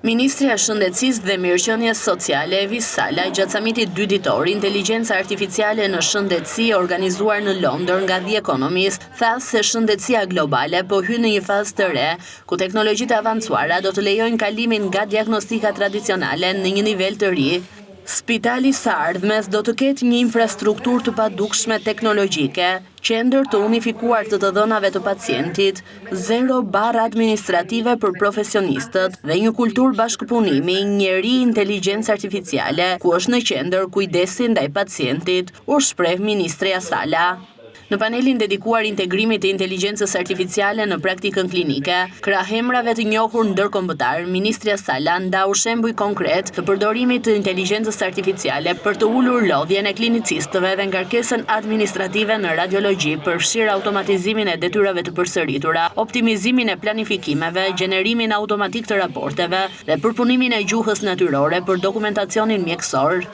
Ministri e Shëndetësisë dhe Mirëqenies Sociale Evis Sala, gjatë samitit 2 ditor Inteligjenca Artificiale në Shëndetësi organizuar në Londër nga The Economist, tha se shëndetësia globale po hyn në një fazë të re, ku teknologjitë e avancuara do të lejojnë kalimin nga diagnostika tradicionale në një nivel të ri. Spitali së ardhmes do të ketë një infrastrukturë të padukshme teknologjike, qendër të unifikuar të dhënave të pacientit, 0 barra administrative për profesionistët dhe një kulturë bashkëpunimi, njeri inteligjencë artificiale, ku është në qendër kujdesi ndaj pacientit, u shpreh ministreja Sala. Në panelin dedikuar integrimit të inteligjencës artificiale në praktikën klinike, krah emrave të njohur ndërkombëtar, ministrja Sala ndau shembuj konkret të përdorimit të inteligjencës artificiale për të ulur lodhjen e klinicistëve dhe ngarkesën administrative në radiologji, përfshirë automatizimin e detyrave të përsëritura, optimizimin e planifikimeve, gjenerimin automatik të raporteve dhe përpunimin e gjuhës natyrore për dokumentacionin mjekësor.